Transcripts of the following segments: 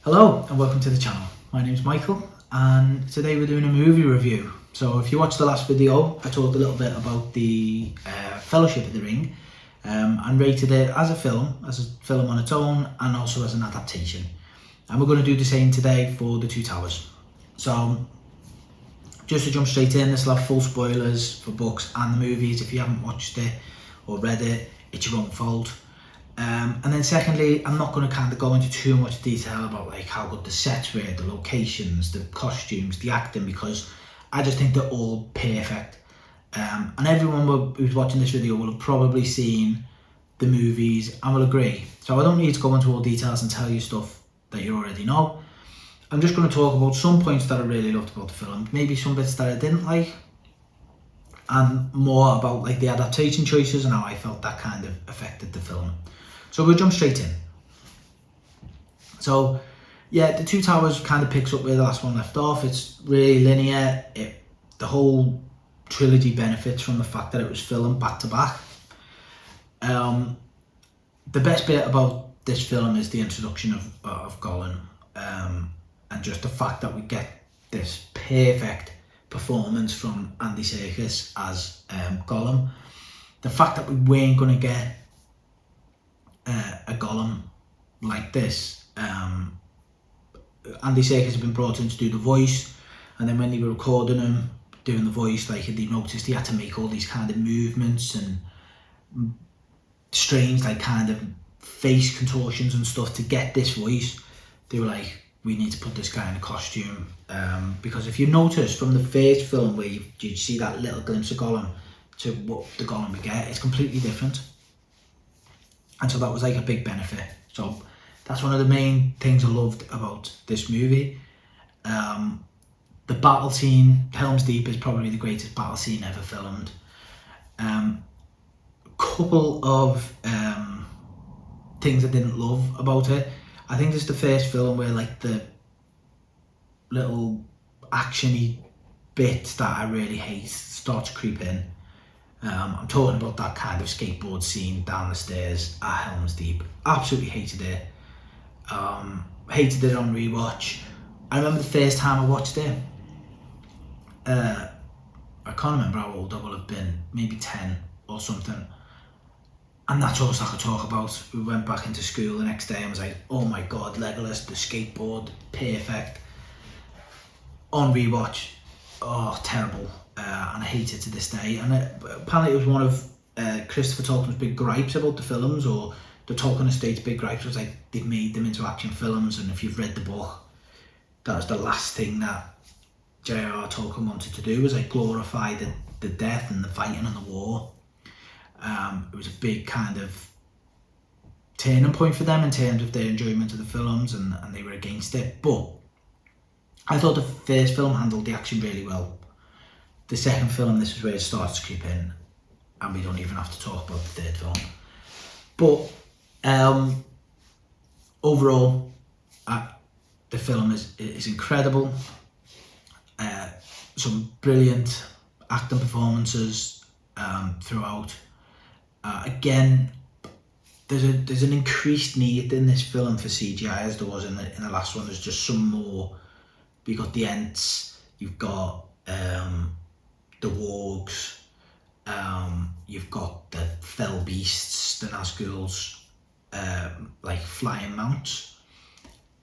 Hello and welcome to the channel. My name's Michael and today we're doing a movie review. So if you watched the last video, I talked a little bit about the Fellowship of the Ring and rated it as a film on its own and also as an adaptation. And we're going to do the same today for The Two Towers. So just to jump straight in, this will have full spoilers for books and the movies. If you haven't watched it or read it, it's your own fault. And then secondly, I'm not going to kind of go into too much detail about like how good the sets were, the locations, the costumes, the acting, because I just think they're all perfect. And everyone who's watching this video will have probably seen the movies and will agree. So I don't need to go into all details and tell you stuff that you already know. I'm just going to talk about some points that I really loved about the film, maybe some bits that I didn't like, and more about like the adaptation choices and how I felt that kind of affected the film. So we'll jump straight in. So yeah, The Two Towers kind of picks up where the last one left off. It's really linear. The whole trilogy benefits from the fact that it was filmed back to back. The best bit about this film is the introduction of Gollum, and just the fact that we get this perfect performance from Andy Serkis as Gollum. The fact that we weren't going to get a Gollum like this. Andy Serkis had been brought in to do the voice, and then when they were recording him doing the voice, like they noticed he had to make all these kind of movements and strange like kind of face contortions and stuff to get this voice. They were like, we need to put this guy in a costume, because if you notice from the first film where you see that little glimpse of Gollum to what the Gollum we get, it's completely different. And so that was like a big benefit. So that's one of the main things I loved about this movie. The battle scene, Helms Deep is probably the greatest battle scene ever filmed. Couple of things I didn't love about it. I think this is the first film where like the little actiony bits that I really hate start to creep in. I'm talking about that kind of skateboard scene down the stairs at Helms Deep. Absolutely hated it. Hated it on rewatch. I remember the first time I watched it. I can't remember how old I would have been, maybe 10 or something. And that's all I could talk about. We went back into school the next day and was like, oh my god, Legolas, the skateboard, perfect. On rewatch, oh, terrible. And I hate it to this day. And apparently it was one of Christopher Tolkien's big gripes about the films, or the Tolkien estate's big gripes was like they've made them into action films, and if you've read the book, that was the last thing that J.R.R. Tolkien wanted to do, was like glorify the death and the fighting and the war. It was a big kind of turning point for them in terms of their enjoyment of the films, and they were against it. But I thought the first film handled the action really well. The second film, this is where it starts to creep in, and we don't even have to talk about the third film. But overall, the film is incredible. Some brilliant acting performances throughout. Again, there's an increased need in this film for CGI as there was in the last one. There's just some more. We got the Ents, you've got the wargs, you've got the fell beasts, the Nazguls, like flying mounts.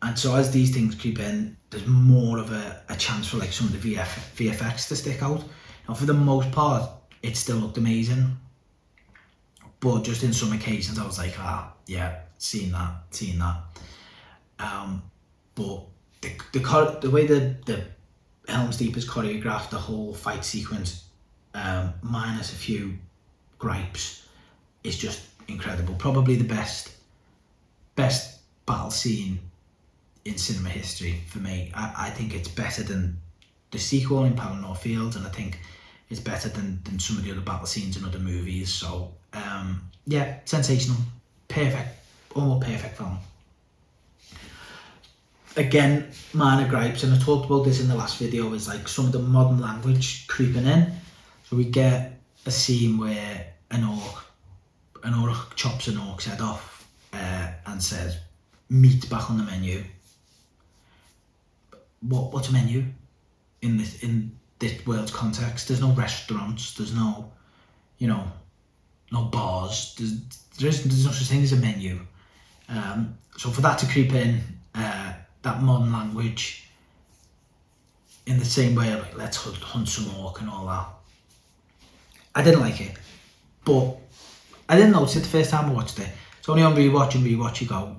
And so as these things creep in, there's more of a chance for like some of the VFX to stick out. Now for the most part, it still looked amazing. But just in some occasions I was like, yeah, seen that. But the way the Helms Deep is choreographed, the whole fight sequence, minus a few gripes, is just incredible. Probably the best battle scene in cinema history for me. I think it's better than the sequel in Pelennor Fields, and I think it's better than some of the other battle scenes in other movies. So yeah, sensational, perfect, almost perfect film. Again, minor gripes, and I talked about this in the last video, is like some of the modern language creeping in. So we get a scene where an orc chops an orc's head off and says, meat back on the menu. what's a menu in this world's context? There's no restaurants, there's no, you know, no bars, there's no such thing as a menu. So for that to creep in, that modern language, in the same way of like, let's hunt some orc and all that, I didn't like it. But I didn't notice it the first time I watched it. It's only on rewatch you go,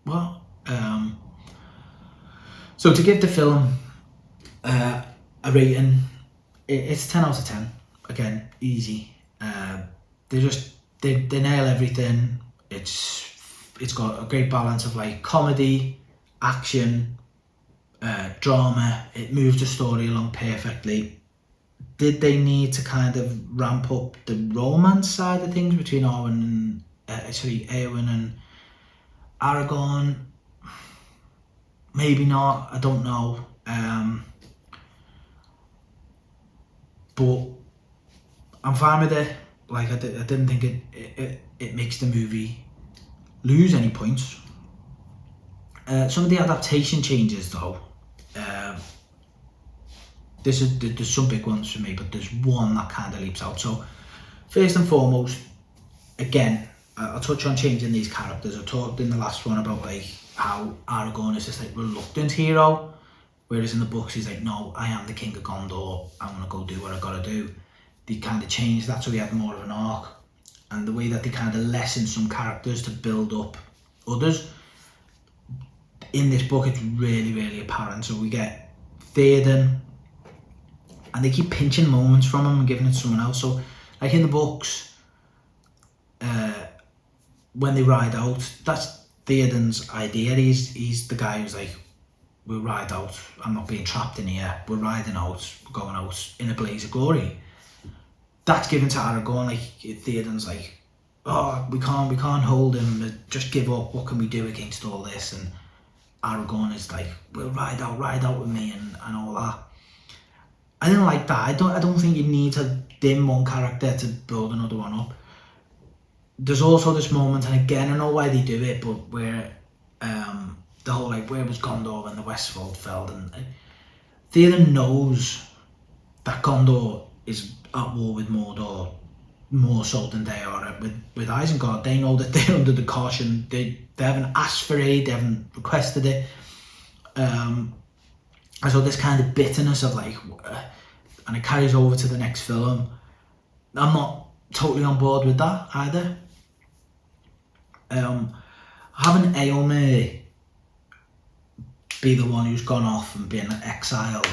what? So to give the film a rating, it's 10 out of 10. Again, easy. They nail everything. It's got a great balance of like comedy, action, drama. It moves the story along perfectly. Did they need to kind of ramp up the romance side of things between Eowyn and Aragorn? Maybe not. I don't know. But I'm fine with it. Like I didn't think it makes the movie lose any points. Some of the adaptation changes though. There's some big ones for me, but there's one that kind of leaps out. So first and foremost, again, I'll touch on changing these characters. I talked in the last one about like how Aragorn is this like reluctant hero, whereas in the books he's like, no, I am the king of Gondor, I'm gonna go do what I gotta do. They kind of changed that so he had more of an arc, and the way that they kind of lessen some characters to build up others. In this book it's really, really apparent. So we get Theoden, and they keep pinching moments from him and giving it to someone else. So like in the books, when they ride out, that's Theoden's idea. He's the guy who's like, we'll ride out, I'm not being trapped in here, we're riding out, we're going out in a blaze of glory. That's given to Aragorn. Like Theoden's like, oh, we can't hold him, just give up, what can we do against all this? And Aragorn is like, we'll ride out with me and all that. I didn't like that. I don't think you need to dim one character to build another one up. There's also this moment, and again, I know why they do it, but where the whole like, where was Gondor when the Westfold fell? And Theoden knows that Gondor is at war with Mordor more so than they are with Isengard. They know that they're under the caution. They haven't asked for aid, they haven't requested it. And so this kind of bitterness of like, and it carries over to the next film. I'm not totally on board with that either. Having Eomer be the one who's gone off and been exiled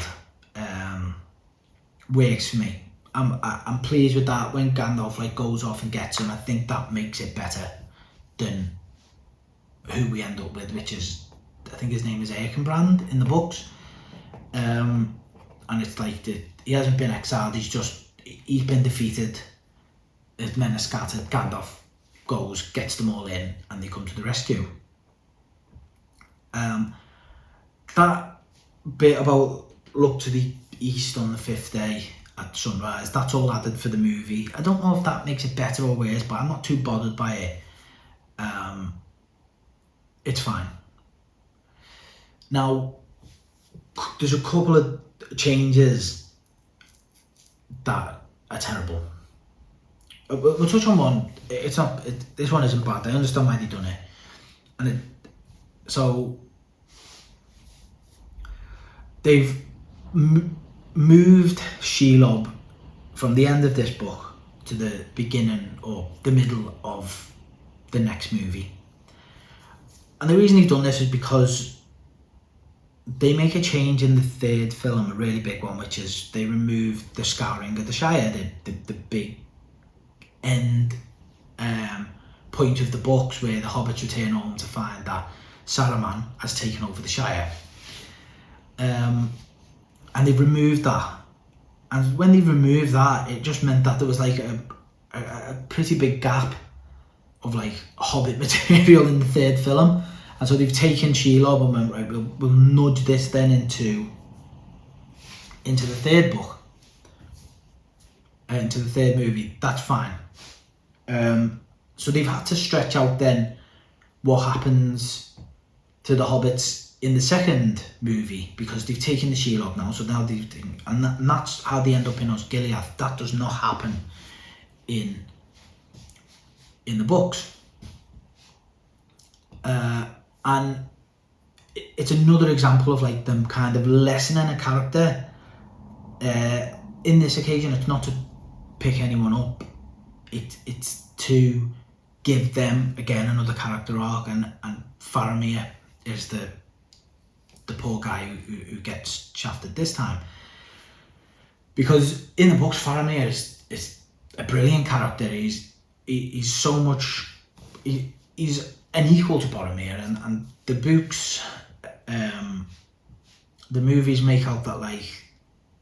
works for me. I'm pleased with that. When Gandalf like goes off and gets him, I think that makes it better than who we end up with, which is, I think his name is Erkenbrand in the books. And it's like he hasn't been exiled, he's been defeated, his men are scattered, Gandalf goes, gets them all in, and they come to the rescue. That bit about look to the east on the fifth day at sunrise, that's all added for the movie. I don't know if that makes it better or worse, but I'm not too bothered by it. It's fine. Now, there's a couple of changes that are terrible. We'll touch on one. This one isn't bad. I understand why they've done it. And so they've moved Shelob from the end of this book to the beginning or the middle of the next movie. And the reason they've done this is because they make a change in the third film, a really big one, which is they remove the scouring of the Shire, the big end point of the books where the hobbits return home to find that Saruman has taken over the Shire. And they've removed that. And when they removed that, it just meant that there was like a pretty big gap of like hobbit material in the third film. And so they've taken Shelob and went, right, we'll nudge this then into the third book, into the third movie. That's fine. So they've had to stretch out then what happens to the hobbits in the second movie, because they've taken the Shelob now, so now and that's how they end up in Osgiliath. That does not happen in the books, and it's another example of like them kind of lessening a character. In this occasion, it's not to pick anyone up. It's to give them again another character arc, and Faramir is the poor guy who gets shafted this time. Because in the books, Faramir is a brilliant character. He's so much. He's an equal to Boromir, and the books, the movies make out that like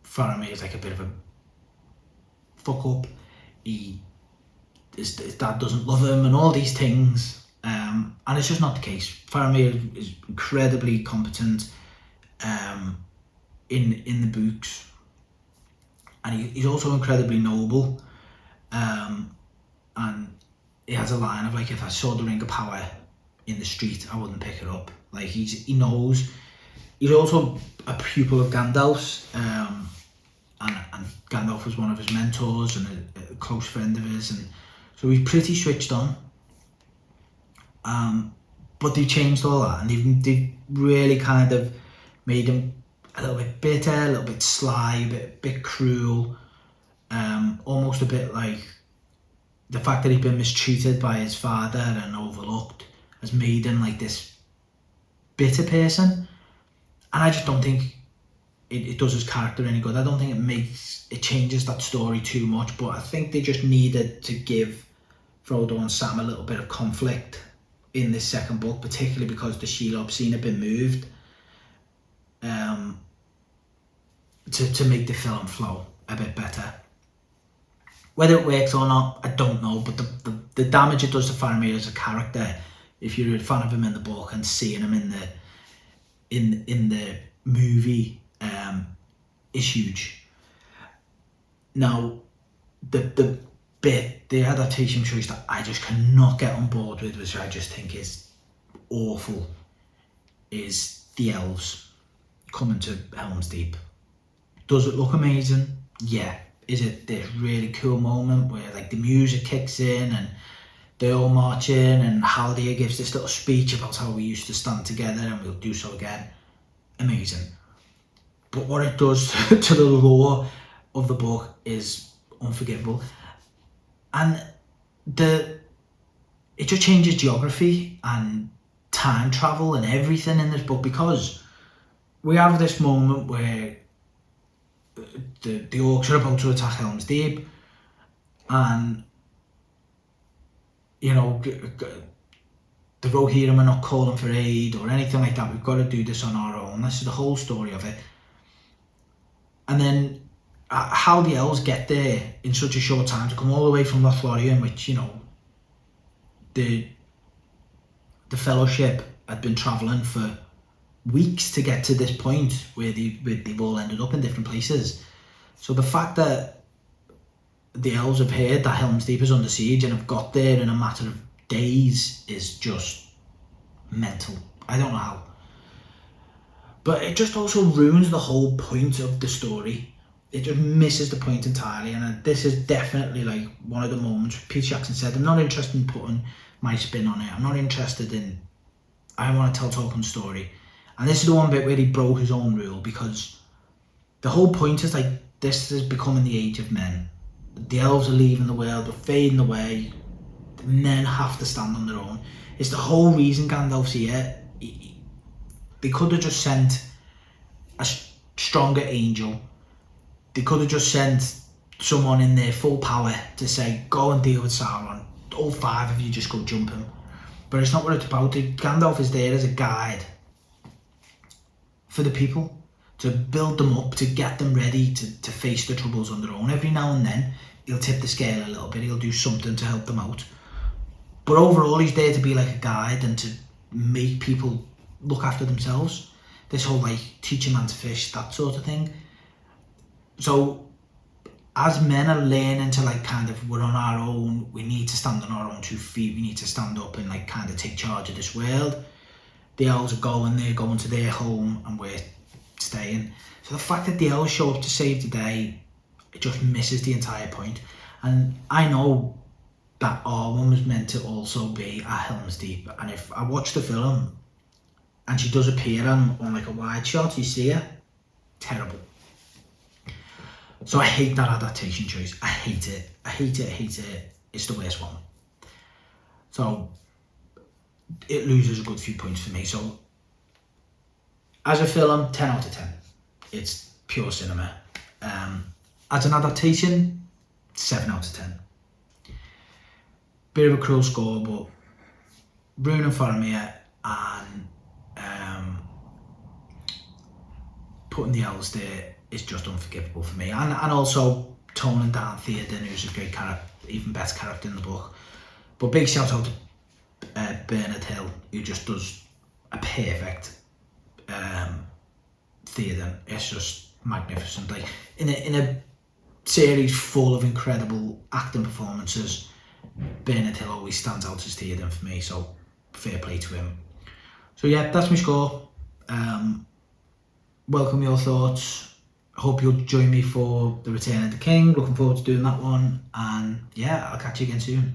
Faramir is like a bit of a fuck up. His dad doesn't love him, and all these things. And it's just not the case. Faramir is incredibly competent in the books, and he's also incredibly noble. And he has a line of like, if I saw the Ring of Power in the street, I wouldn't pick it up. Like he knows. He's also a pupil of Gandalf's, and Gandalf was one of his mentors and a close friend of his, and so he's pretty switched on. But they've changed all that, and they've really kind of made him a little bit bitter, a little bit sly, a bit cruel, almost a bit like the fact that he'd been mistreated by his father and overlooked has made him like this bitter person. And I just don't think it does his character any good. I don't think it changes that story too much, but I think they just needed to give Frodo and Sam a little bit of conflict in this second book, particularly because the Shelob scene had been moved, to make the film flow a bit better. Whether it works or not, I don't know, but the damage it does to Faramir as a character, if you're a fan of him in the book and seeing him in the movie, is huge. Now, the adaptation choice that I just cannot get on board with, which I just think is awful, is the Elves coming to Helms Deep. Does it look amazing? Yeah. Is it this really cool moment where like the music kicks in and they're all marching and Haldir gives this little speech about how we used to stand together and we'll do so again? Amazing. But what it does to the lore of the book is unforgivable. And it just changes geography and time travel and everything in this book, because we have this moment where the orcs are about to attack Helm's Deep, and you know the Rohirrim are not calling for aid or anything like that. We've got to do this on our own. This is the whole story of it. And then how the elves get there in such a short time, to come all the way from Lothlorien, which, you know, the Fellowship had been travelling for weeks to get to this point where they've all ended up in different places. So the fact that the elves have heard that Helm's Deep is under siege and have got there in a matter of days is just mental. I don't know how. But it just also ruins the whole point of the story. It just misses the point entirely, and this is definitely like one of the moments Peter Jackson said, I'm not interested in putting my spin on it. I'm not interested in, I want to tell Tolkien's story. And this is the one bit where he broke his own rule, because the whole point is like, this is becoming the age of men. The elves are leaving the world, they're fading away. Men have to stand on their own. It's the whole reason Gandalf's here. They could have just sent a stronger angel. They could have just sent someone in their full power to say, go and deal with Sauron. All five of you just go jump him. But it's not what it's about. Gandalf is there as a guide for the people, to build them up, to get them ready to face the troubles on their own. Every now and then, he'll tip the scale a little bit. He'll do something to help them out. But overall, he's there to be like a guide and to make people look after themselves. This whole like, teach a man to fish, that sort of thing. So as men are learning to like kind of, we're on our own, we need to stand on our own 2 feet, we need to stand up and like kind of take charge of this world, the elves are going, they're going to their home and we're staying. So the fact that the elves show up to save the day, it just misses the entire point. And I know that Arwen was meant to also be at Helms Deep, and if I watch the film and she does appear on like a wide shot, you see her, terrible. So I hate that adaptation choice. I hate it. I hate it. I hate it. It's the worst one. So it loses a good few points for me. So as a film, 10 out of 10. It's pure cinema. As an adaptation, 7 out of 10. Bit of a cruel score, but Rune and Faramir and putting the elves there is just unforgivable for me. And also toning down Theoden, who's a great character, even better character in the book. But big shout out to Bernard Hill, who just does a perfect Theoden. It's just magnificent. Like in a series full of incredible acting performances, Bernard Hill always stands out as Theoden for me. So fair play to him. So yeah, that's my score. Welcome your thoughts. I hope you'll join me for The Return of the King. Looking forward to doing that one. And yeah, I'll catch you again soon.